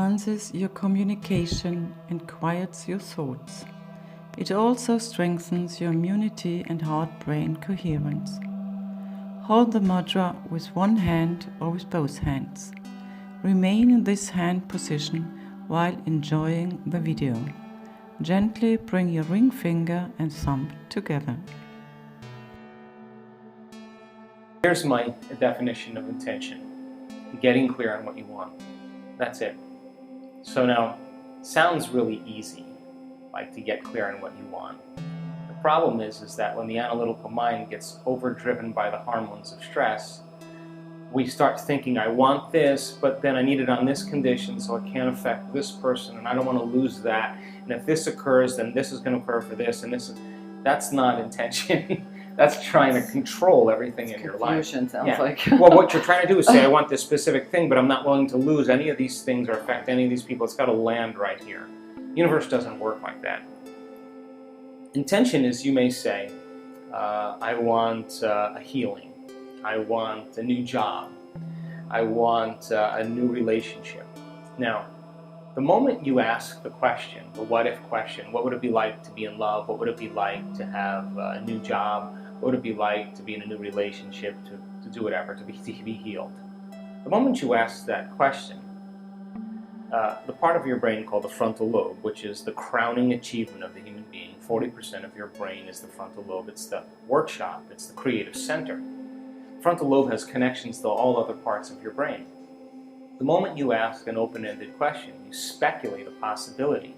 enhances your communication and quiets your thoughts. It also strengthens your immunity and heart-brain coherence. Hold the mudra with one hand or with both hands. Remain in this hand position while enjoying the video. Gently bring your ring finger and thumb together. Here's my definition of intention. Getting clear on what you want. That's it. So now, sounds really easy, like to get clear on what you want. The problem is that when the analytical mind gets overdriven by the hormones of stress, we start thinking, I want this, but then I need it on this condition, so it can't affect this person, and I don't want to lose that. And if this occurs, then this is going to occur for this, and this is... That's not intention. That's trying to control everything in your life. Sounds like. Well, what you're trying to do is say, I want this specific thing, but I'm not willing to lose any of these things or affect any of these people. It's got to land right here. The universe doesn't work like that. Intention is, you may say, I want a healing. I want a new job. I want a new relationship. Now, the moment you ask the question, the what if question, what would it be like to be in love? What would it be like to have a new job? What would it be like to be in a new relationship, to do whatever, to be healed? The moment you ask that question, the part of your brain called the frontal lobe, which is the crowning achievement of the human being, 40% of your brain is the frontal lobe. It's the workshop. It's the creative center. The frontal lobe has connections to all other parts of your brain. The moment you ask an open-ended question, you speculate a possibility.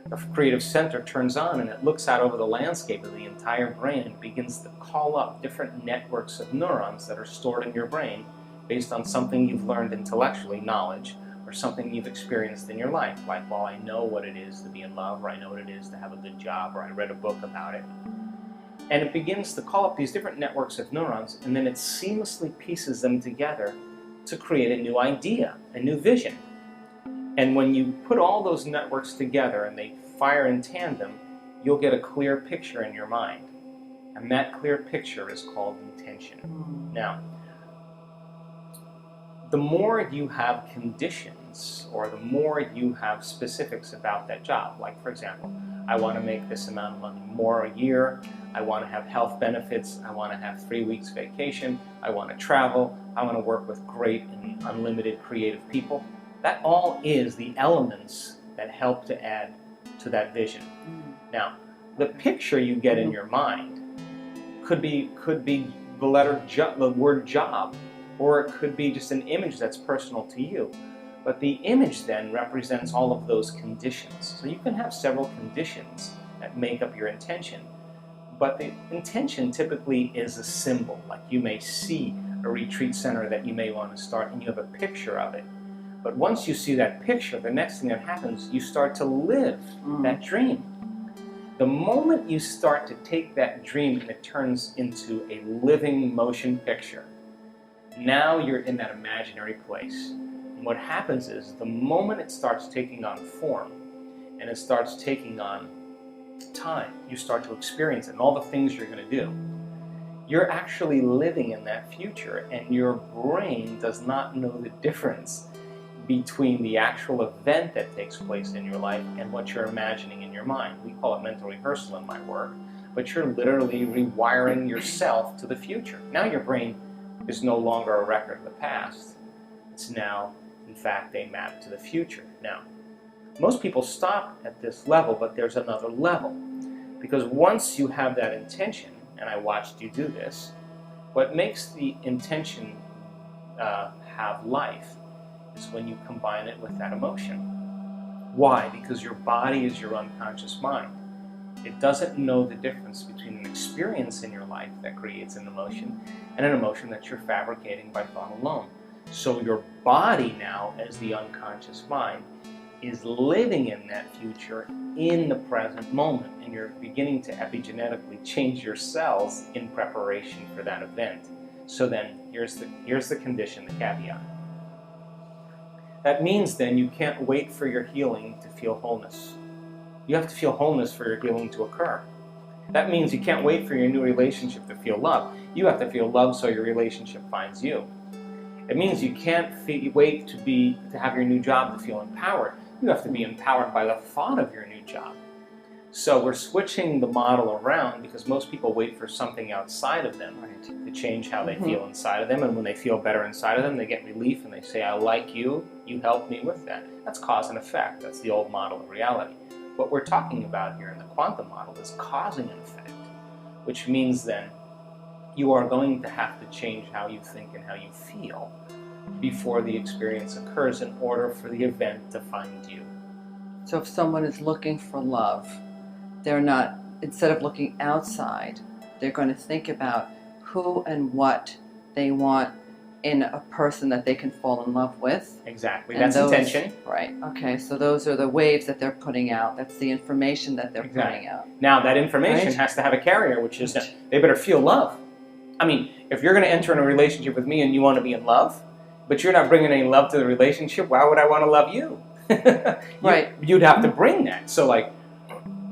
The creative center turns on and it looks out over the landscape of the entire brain and begins to call up different networks of neurons that are stored in your brain based on something you've learned intellectually, knowledge, or something you've experienced in your life. Like, well, I know what it is to be in love, or I know what it is to have a good job, or I read a book about it. And it begins to call up these different networks of neurons, and then it seamlessly pieces them together to create a new idea, a new vision. And when you put all those networks together and they fire in tandem, you'll get a clear picture in your mind. And that clear picture is called intention. Now, the more you have conditions, or the more you have specifics about that job, like for example, I want to make this amount of money more a year, I want to have health benefits, I want to have 3 weeks vacation, I want to travel, I want to work with great and unlimited creative people. That all is the elements that help to add to that vision. Now, the picture you get in your mind could be the word job, or it could be just an image that's personal to you. But the image then represents all of those conditions. So you can have several conditions that make up your intention. But the intention typically is a symbol. Like you may see a retreat center that you may want to start and you have a picture of it. But once you see that picture, the next thing that happens, you start to live that dream. The moment you start to take that dream and it turns into a living motion picture, now you're in that imaginary place. And what happens is the moment it starts taking on form and it starts taking on time, you start to experience it and all the things you're going to do. You're actually living in that future, and your brain does not know the difference between the actual event that takes place in your life and what you're imagining in your mind. We call it mental rehearsal in my work, but you're literally rewiring yourself to the future. Now your brain is no longer a record of the past. It's now, in fact, a map to the future. Now, most people stop at this level, but there's another level. Because once you have that intention, and I watched you do this, what makes the intention have life is when you combine it with that emotion. Why? Because your body is your unconscious mind. It doesn't know the difference between an experience in your life that creates an emotion and an emotion that you're fabricating by thought alone. So your body now, as the unconscious mind, is living in that future in the present moment, and you're beginning to epigenetically change your cells in preparation for that event. So then, here's the condition, the caveat. That means then you can't wait for your healing to feel wholeness. You have to feel wholeness for your healing to occur. That means you can't wait for your new relationship to feel love. You have to feel love so your relationship finds you. It means you can't wait to have your new job to feel empowered. You have to be empowered by the thought of your new job. So we're switching the model around because most people wait for something outside of them to change how they feel inside of them. And when they feel better inside of them, they get relief and they say, I like you, you helped me with that. That's cause and effect. That's the old model of reality. What we're talking about here in the quantum model is causing an effect, which means then you are going to have to change how you think and how you feel before the experience occurs in order for the event to find you. So if someone is looking for love, they're not, instead of looking outside, they're going to think about who and what they want in a person that they can fall in love with. Exactly, that's intention. Right, okay, so those are the waves that they're putting out. That's the information that they're putting out. Now that information has to have a carrier, which is they better feel love. I mean, if you're going to enter in a relationship with me and you want to be in love, but you're not bringing any love to the relationship, why would I want to love you? You'd have to bring that. So like,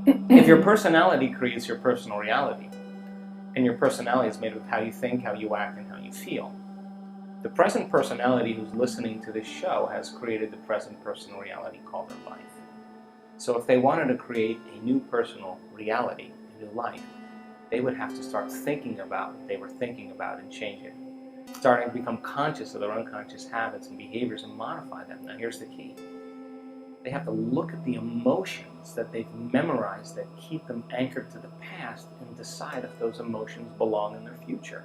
if your personality creates your personal reality, and your personality is made of how you think, how you act, and how you feel, the present personality who's listening to this show has created the present personal reality called their life. So if they wanted to create a new personal reality, a new life, they would have to start thinking about what they were thinking about and change it. Starting to become conscious of their unconscious habits and behaviors and modify them. Now here's the key. They have to look at the emotions that they've memorized that keep them anchored to the past and decide if those emotions belong in their future.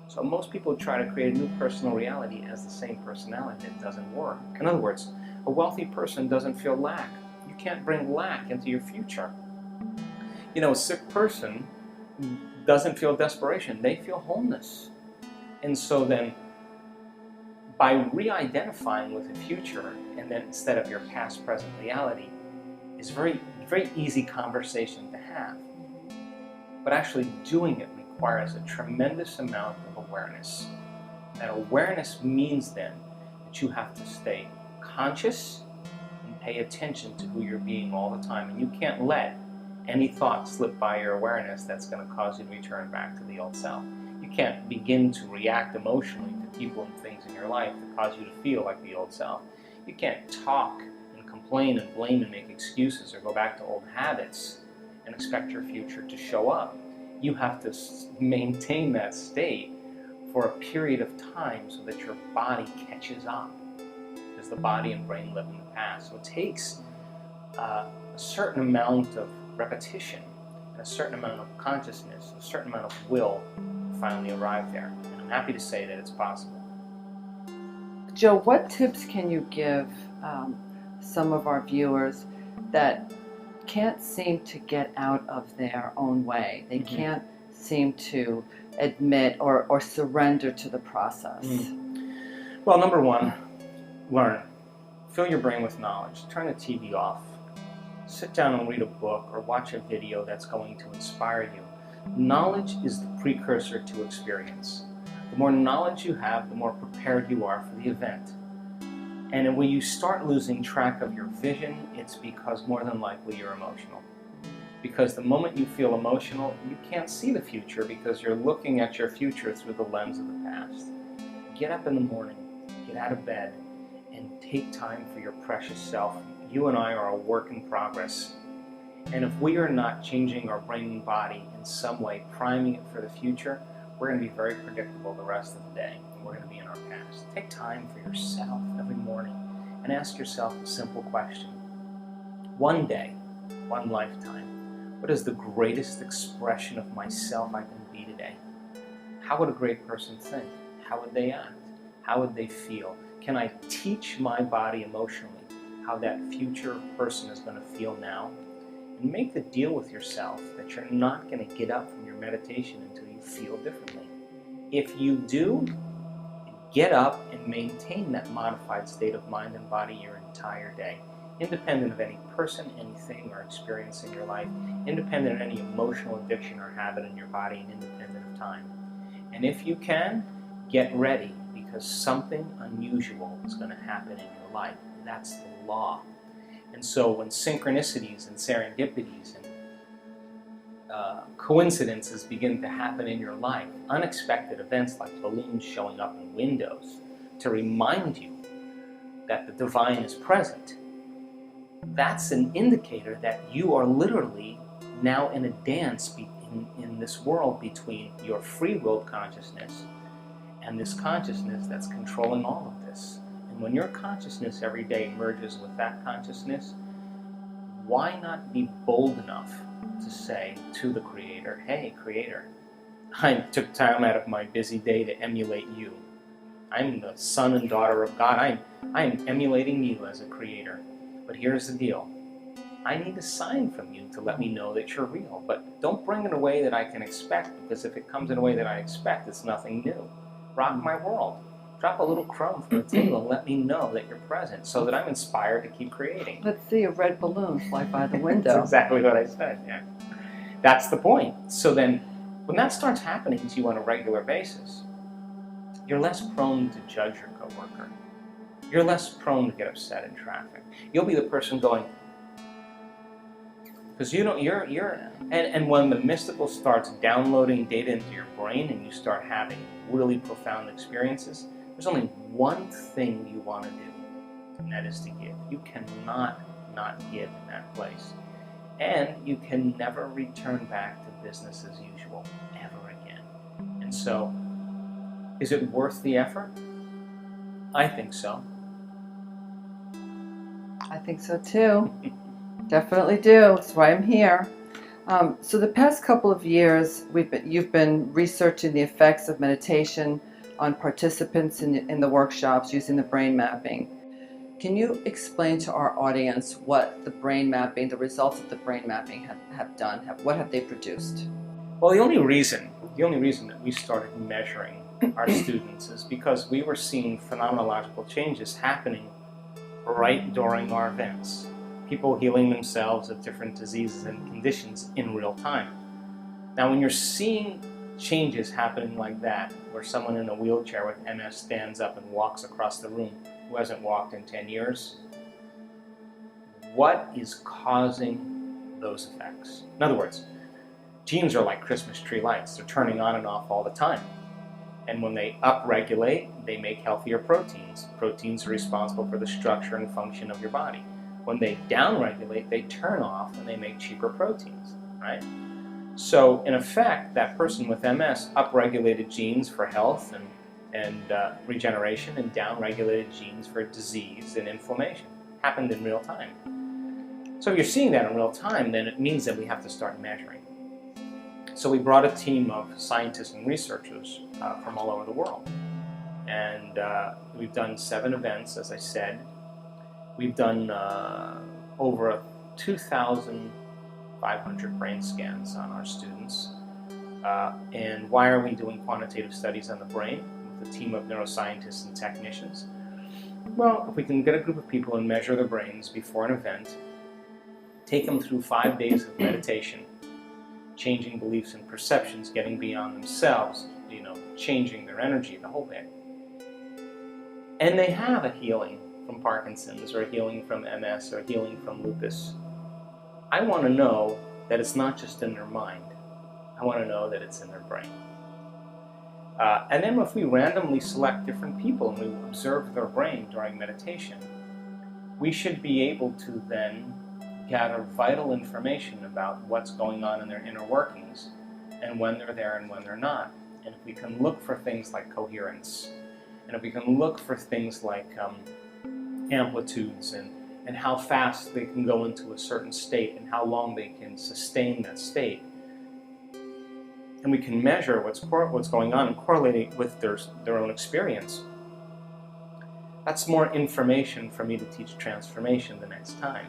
So most people try to create a new personal reality as the same personality. It doesn't work. In other words, a wealthy person doesn't feel lack. You can't bring lack into your future. You know, a sick person doesn't feel desperation. They feel wholeness. And so then, by re-identifying with the future, and then instead of your past, present reality, is a very, very easy conversation to have. But actually doing it requires a tremendous amount of awareness. That awareness means then that you have to stay conscious and pay attention to who you're being all the time. And you can't let any thought slip by your awareness that's going to cause you to return back to the old self. You can't begin to react emotionally to people and things in your life that cause you to feel like the old self. You can't talk and complain and blame and make excuses or go back to old habits and expect your future to show up. You have to maintain that state for a period of time so that your body catches up, because the body and brain live in the past. So it takes a certain amount of repetition and a certain amount of consciousness, a certain amount of will to finally arrive there. And I'm happy to say that it's possible. Joe, what tips can you give some of our viewers that can't seem to get out of their own way? They can't seem to admit or surrender to the process. Well, number one, learn. Fill your brain with knowledge. Turn the TV off. Sit down and read a book or watch a video that's going to inspire you. Knowledge is the precursor to experience. The more knowledge you have, the more prepared you are for the event. And when you start losing track of your vision, it's because more than likely you're emotional. Because the moment you feel emotional, you can't see the future because you're looking at your future through the lens of the past. Get up in the morning, get out of bed, and take time for your precious self. You and I are a work in progress. And if we are not changing our brain and body in some way, priming it for the future, we're going to be very predictable the rest of the day. And we're going to be in our past. Take time for yourself every morning and ask yourself a simple question. One day, one lifetime, what is the greatest expression of myself I can be today? How would a great person think? How would they act? How would they feel? Can I teach my body emotionally how that future person is going to feel now? And make the deal with yourself that you're not going to get up from your meditation until you feel differently. If you do, get up and maintain that modified state of mind and body your entire day, independent of any person, anything, or experience in your life, independent of any emotional addiction or habit in your body, and independent of time. And if you can, get ready, because something unusual is going to happen in your life. That's the law. And so when synchronicities and serendipities and coincidences begin to happen in your life, unexpected events like balloons showing up in windows, to remind you that the divine is present, that's an indicator that you are literally now in a dance in this world between your free-willed consciousness and this consciousness that's controlling all of this. And when your consciousness every day merges with that consciousness, why not be bold enough to say to the Creator, hey, Creator, I took time out of my busy day to emulate you. I'm the son and daughter of God. I am emulating you as a creator. But here's the deal. I need a sign from you to let me know that you're real. But don't bring it in a way that I can expect, because if it comes in a way that I expect, it's nothing new. Rock my world. Drop a little crumb from the table and let me know that you're present so that I'm inspired to keep creating. Let's see a red balloon fly by the window. That's exactly what I said, yeah. That's the point. So then, when that starts happening to you on a regular basis, you're less prone to judge your coworker. You're less prone to get upset in traffic. You'll be the person going, because and when the mystical starts downloading data into your brain and you start having really profound experiences, there's only one thing you want to do, and that is to give. You cannot not give in that place. And you can never return back to business as usual, ever again. And so, is it worth the effort? I think so. I think so too. Definitely do. That's why I'm here. So the past couple of years, you've been researching the effects of meditation on participants in the workshops using the brain mapping. Can you explain to our audience what the brain mapping, the results of the brain mapping have done? What have they produced? Well, the only reason that we started measuring our students is because we were seeing phenomenological changes happening right during our events. People healing themselves of different diseases and conditions in real time. Now, when you're seeing changes happening like that, where someone in a wheelchair with MS stands up and walks across the room who hasn't walked in 10 years, what is causing those effects? In other words, genes are like Christmas tree lights. They're turning on and off all the time. And when they upregulate, they make healthier proteins. Proteins are responsible for the structure and function of your body. When they downregulate, they turn off and they make cheaper proteins, right? So in effect, that person with MS upregulated genes for health and regeneration and downregulated genes for disease and inflammation. Happened in real time. So if you're seeing that in real time, then it means that we have to start measuring. So we brought a team of scientists and researchers from all over the world. And we've done 7 events, as I said. We've done over 2,500 brain scans on our students. And why are we doing quantitative studies on the brain with a team of neuroscientists and technicians? Well, if we can get a group of people and measure their brains before an event, take them through 5 days of meditation, changing beliefs and perceptions, getting beyond themselves, changing their energy, the whole bit. And they have a healing from Parkinson's or a healing from MS or a healing from lupus. I want to know that it's not just in their mind. I want to know that it's in their brain. And then if we randomly select different people and we observe their brain during meditation, we should be able to then gather vital information about what's going on in their inner workings and when they're there and when they're not. And if we can look for things like coherence, and if we can look for things like amplitudes and how fast they can go into a certain state and how long they can sustain that state, and we can measure what's going on and correlate it with their own experience, that's more information for me to teach transformation the next time.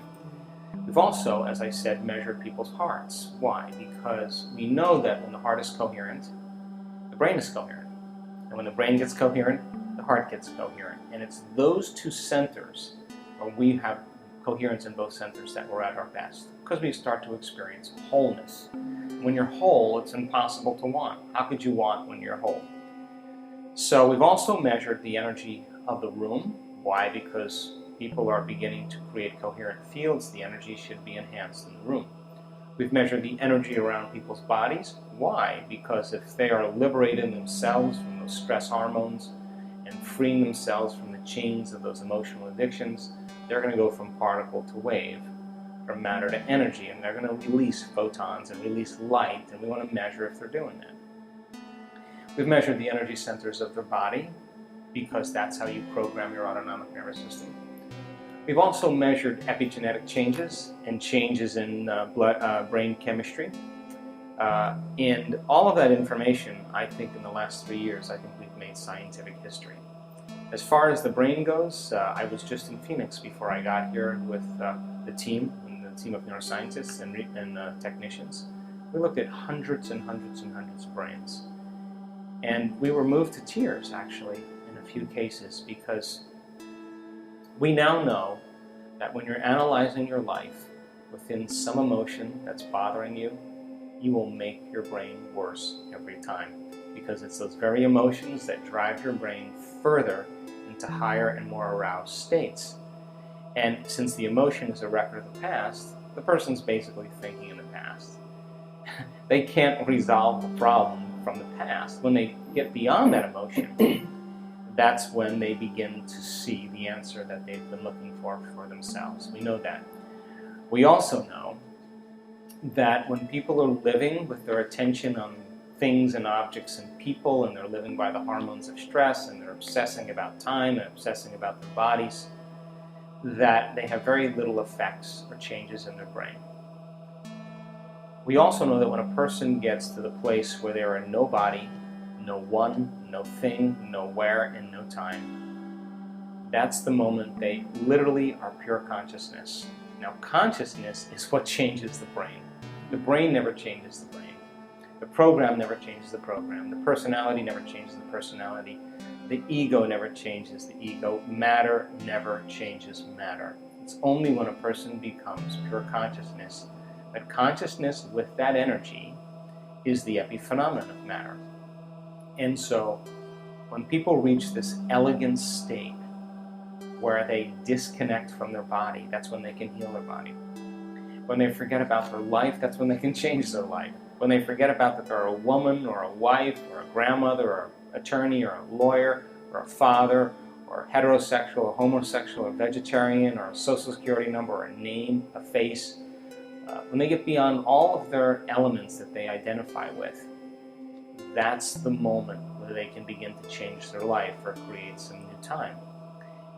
We've also, as I said, measured people's hearts. Why? Because we know that when the heart is coherent, the brain is coherent. And when the brain gets coherent, the heart gets coherent. And it's those 2 centers, where we have coherence in both centers, that we're at our best. Because we start to experience wholeness. When you're whole, it's impossible to want. How could you want when you're whole? So we've also measured the energy of the room. Why? Because people are beginning to create coherent fields. The energy should be enhanced in the room. We've measured the energy around people's bodies. Why? Because if they are liberating themselves from those stress hormones and freeing themselves from the chains of those emotional addictions, they're going to go from particle to wave, from matter to energy, and they're going to release photons and release light, and we want to measure if they're doing that. We've measured the energy centers of their body because that's how you program your autonomic nervous system. We've also measured epigenetic changes and changes in brain chemistry. And all of that information, I think in the last 3 years, I think we've made scientific history. As far as the brain goes, I was just in Phoenix before I got here with the team of neuroscientists and technicians. We looked at hundreds and hundreds and hundreds of brains. And we were moved to tears, actually, in a few cases, because we now know that when you're analyzing your life within some emotion that's bothering you, you will make your brain worse every time, because it's those very emotions that drive your brain further into higher and more aroused states. And since the emotion is a record of the past, the person's basically thinking in the past. They can't resolve the problem from the past. When they get beyond that emotion, that's when they begin to see the answer that they've been looking for themselves. We know that. We also know that when people are living with their attention on things and objects and people, and they're living by the hormones of stress, and they're obsessing about time and obsessing about their bodies, that they have very little effects or changes in their brain. We also know that when a person gets to the place where they are no body, no one, no thing, no where, and no time, that's the moment they literally are pure consciousness. Now, consciousness is what changes the brain. The brain never changes the brain. The program never changes the program. The personality never changes the personality. The ego never changes the ego. Matter never changes matter. It's only when a person becomes pure consciousness that consciousness with that energy is the epiphenomenon of matter. And so when people reach this elegant state where they disconnect from their body, that's when they can heal their body. When they forget about their life, that's when they can change their life. When they forget about that they're a woman or a wife or a grandmother or an attorney or a lawyer or a father or heterosexual or homosexual or vegetarian or a social security number or a name, a face, when they get beyond all of their elements that they identify with, that's the moment where they can begin to change their life or create some new time.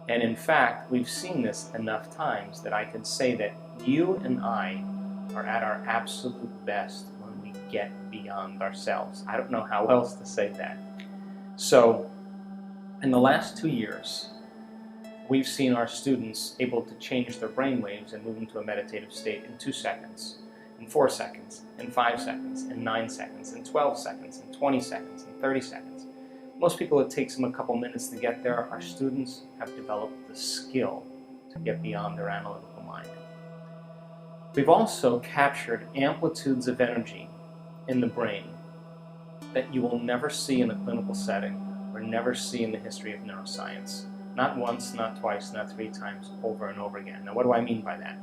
And in fact, we've seen this enough times that I can say that you and I are at our absolute best when we get beyond ourselves. I don't know how else to say that. So, in the last 2 years, we've seen our students able to change their brainwaves and move into a meditative state in 2 seconds, in 4 seconds, in 5 seconds, in 9 seconds, in 12 seconds, in 20 seconds, in 30 seconds. Most people, it takes them a couple minutes to get there. Our students have developed the skill to get beyond their analytical mind. We've also captured amplitudes of energy in the brain that you will never see in a clinical setting or never see in the history of neuroscience. Not once, not twice, not 3 times, over and over again. Now, what do I mean by that?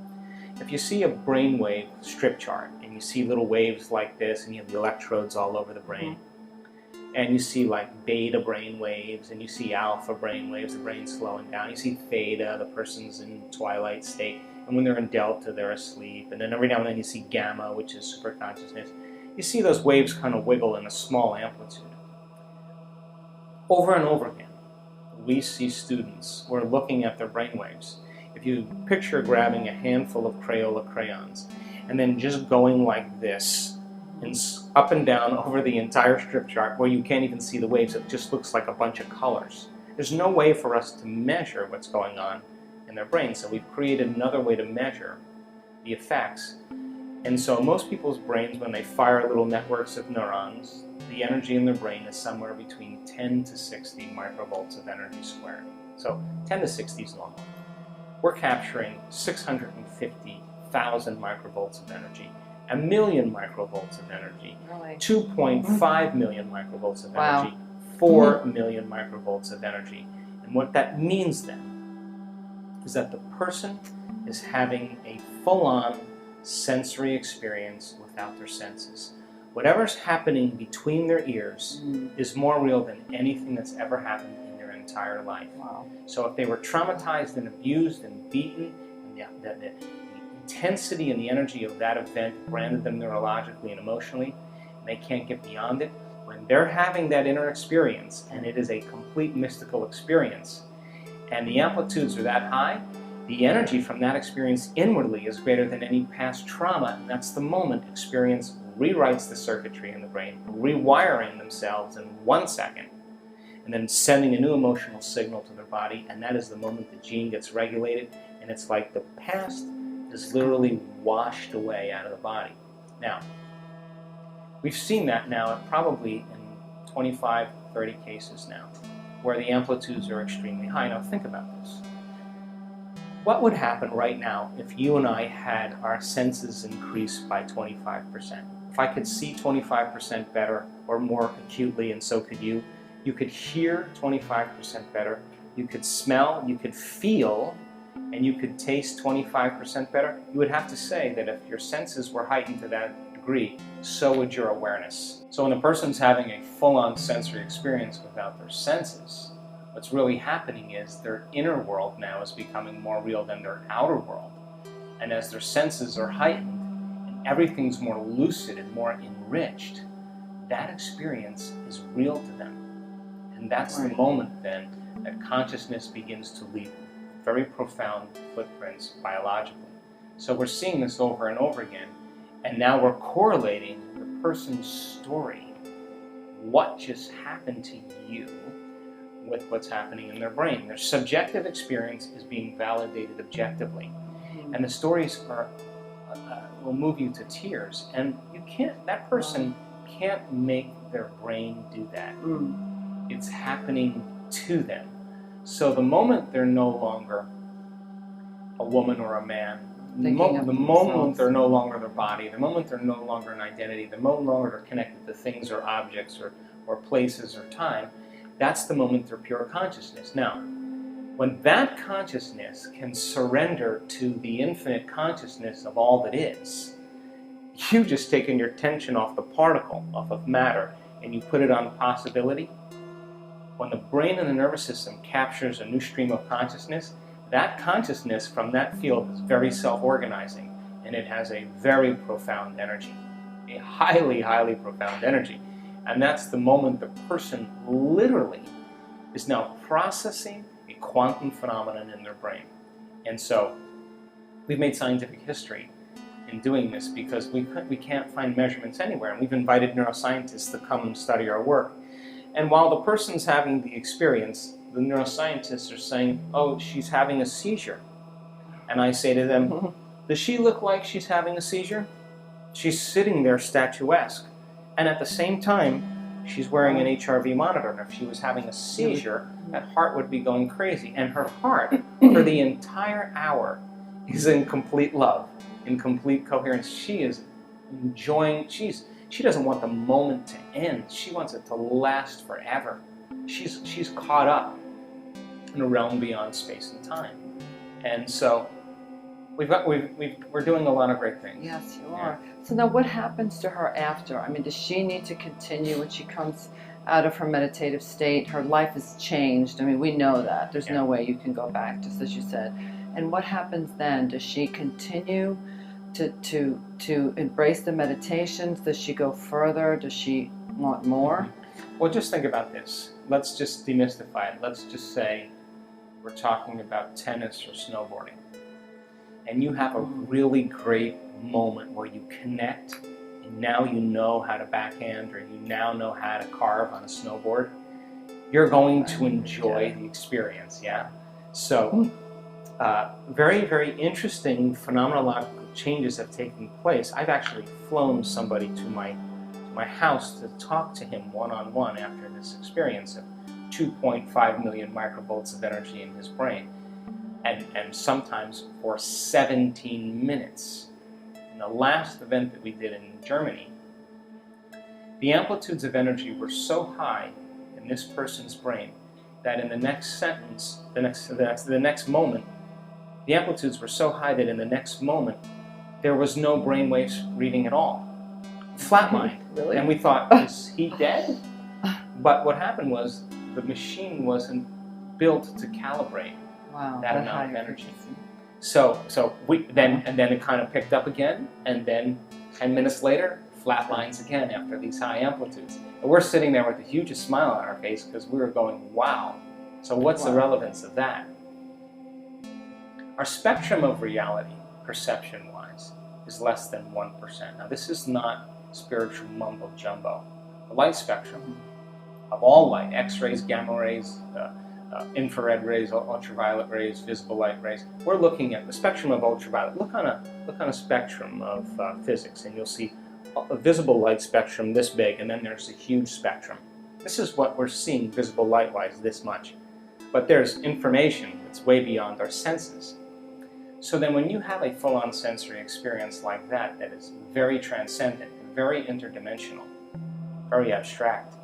If you see a brainwave strip chart and you see little waves like this and you have the electrodes all over the brain, and you see like beta brain waves, and you see alpha brain waves, the brain's slowing down. You see theta, the person's in twilight state, and when they're in delta, they're asleep. And then every now and then you see gamma, which is super consciousness. You see those waves kind of wiggle in a small amplitude. Over and over again, we see students who are looking at their brain waves. If you picture grabbing a handful of Crayola crayons and then just going like this, and up and down over the entire strip chart where you can't even see the waves, it just looks like a bunch of colors. There's no way for us to measure what's going on in their brain, so we've created another way to measure the effects. And so most people's brains, when they fire little networks of neurons, the energy in their brain is somewhere between 10 to 60 microvolts of energy squared. So 10 to 60 is normal. We're capturing 650,000 microvolts of energy. 1 million microvolts of energy, Really? 2.5 million microvolts of Wow. energy, 4 million microvolts of energy. And what that means then is that the person is having a full-on sensory experience without their senses. Whatever's happening between their ears is more real than anything that's ever happened in their entire life. Wow. So if they were traumatized and abused and beaten, and the intensity and the energy of that event branded them neurologically and emotionally, and they can't get beyond it, when they're having that inner experience, and it is a complete mystical experience, and the amplitudes are that high, the energy from that experience inwardly is greater than any past trauma, and that's the moment experience rewrites the circuitry in the brain, rewiring themselves in 1 second, and then sending a new emotional signal to their body, and that is the moment the gene gets regulated, and it's like the past is literally washed away out of the body. Now, we've seen that now probably in 25, 30 cases now, where the amplitudes are extremely high. Now think about this. What would happen right now if you and I had our senses increased by 25%? If I could see 25% better or more acutely, and so could you, you could hear 25% better, you could smell, you could feel, and you could taste 25% better, you would have to say that if your senses were heightened to that degree, so would your awareness. So when a person's having a full-on sensory experience without their senses, what's really happening is their inner world now is becoming more real than their outer world. And as their senses are heightened, and everything's more lucid and more enriched, that experience is real to them. And that's the moment then that consciousness begins to leave very profound footprints biologically. So we're seeing this over and over again, and now we're correlating the person's story, what just happened to you, with what's happening in their brain. Their subjective experience is being validated objectively, and the stories are will move you to tears. And you can't. That person can't make their brain do that. It's happening to them. So the moment they're no longer a woman or a man, the moment they're no longer their body, the moment they're no longer an identity, the moment no longer connected to things or objects or places or time, that's the moment they're pure consciousness. Now, when that consciousness can surrender to the infinite consciousness of all that is, you've just taken your attention off the particle, off of matter, and you put it on possibility. When the brain and the nervous system captures a new stream of consciousness, that consciousness from that field is very self-organizing, and it has a very profound energy, a highly, highly profound energy. And that's the moment the person literally is now processing a quantum phenomenon in their brain. And so we've made scientific history in doing this because we can't find measurements anywhere, and we've invited neuroscientists to come and study our work. And while the person's having the experience, the neuroscientists are saying, oh, she's having a seizure. And I say to them, does she look like she's having a seizure? She's sitting there statuesque. And at the same time, she's wearing an HRV monitor. And if she was having a seizure, that heart would be going crazy. And her heart, for the entire hour, is in complete love, in complete coherence. She is enjoying, she doesn't want the moment to end. She wants it to last forever. She's caught up in a realm beyond space and time. And so we're doing a lot of great things. Yes, you are. So now what happens to her after? I mean, does she need to continue when she comes out of her meditative state? Her life has changed. I mean, we know that. There's no way you can go back, just as you said. And what happens then? Does she continue to embrace the meditations? Does she go further? Does she want more? Well, just think about this. Let's just demystify it. Let's just say we're talking about tennis or snowboarding. And you have a really great moment where you connect, and now you know how to backhand, or you now know how to carve on a snowboard. You're going to enjoy the experience, yeah? So, very, very interesting phenomenological changes have taken place. I've actually flown somebody to my house to talk to him one-on-one after this experience of 2.5 million microvolts of energy in his brain, and sometimes for 17 minutes. In the last event that we did in Germany, the amplitudes of energy were so high in this person's brain that in the next sentence, the next moment, the amplitudes were so high that in the next moment, there was no brainwaves reading at all. Flatlined. Really? And we thought, is he dead? But what happened was the machine wasn't built to calibrate Wow, that amount of higher energy. frequency. So we then it kind of picked up again, and then 10 minutes later, flat lines again after these high amplitudes. And we're sitting there with the hugest smile on our face because we were going, wow. So what's the relevance of that? Our spectrum of reality, perception-wise, is less than 1%. Now this is not spiritual mumbo jumbo. The light spectrum of all light, X-rays, gamma rays, infrared rays, ultraviolet rays, visible light rays. We're looking at the spectrum of ultraviolet. Look on a spectrum of physics, and you'll see a visible light spectrum this big, and then there's a huge spectrum. This is what we're seeing visible light-wise, this much. But there's information that's way beyond our senses. So then when you have a full-on sensory experience like that, that is very transcendent, very interdimensional, very abstract,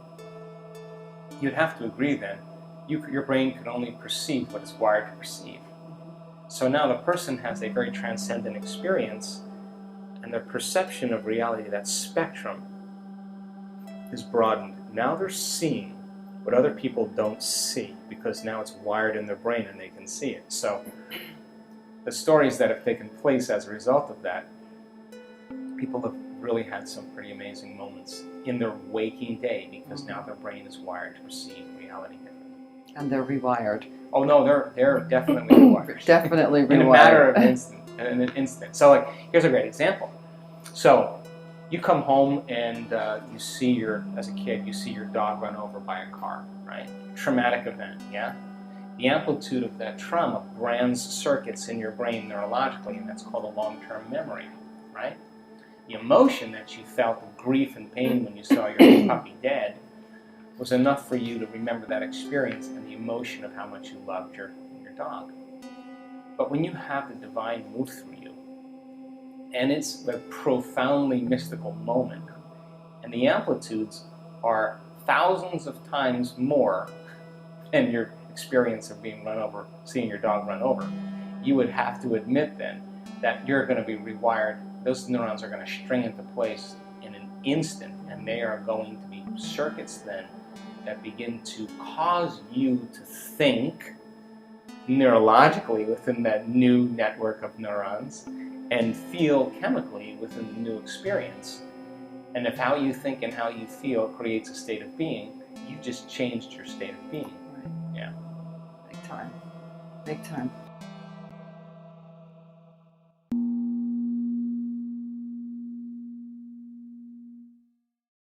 you'd have to agree then, your brain can only perceive what it's wired to perceive. So now the person has a very transcendent experience, and their perception of reality, that spectrum, is broadened. Now they're seeing what other people don't see, because now it's wired in their brain and they can see it. So the stories that have taken place as a result of that, people have really had some pretty amazing moments in their waking day, because now their brain is wired to perceive reality differently. And they're rewired. Oh no, they're definitely rewired. Definitely rewired. In a matter of an instant. So like, here's a great example. So you come home and you see as a kid, you see your dog run over by a car, right? Traumatic event, yeah? The amplitude of that trauma brands circuits in your brain neurologically, and that's called a long-term memory, right? The emotion that you felt of grief and pain when you saw your puppy dead was enough for you to remember that experience and the emotion of how much you loved your dog. But when you have the divine move through you, and it's a profoundly mystical moment, and the amplitudes are thousands of times more than your experience of being run over, seeing your dog run over, you would have to admit then that you're going to be rewired. Those neurons are going to string into place in an instant, and they are going to be circuits then that begin to cause you to think neurologically within that new network of neurons and feel chemically within the new experience. And if how you think and how you feel creates a state of being, you just changed your state of being. Right. Yeah. Big time. Big time.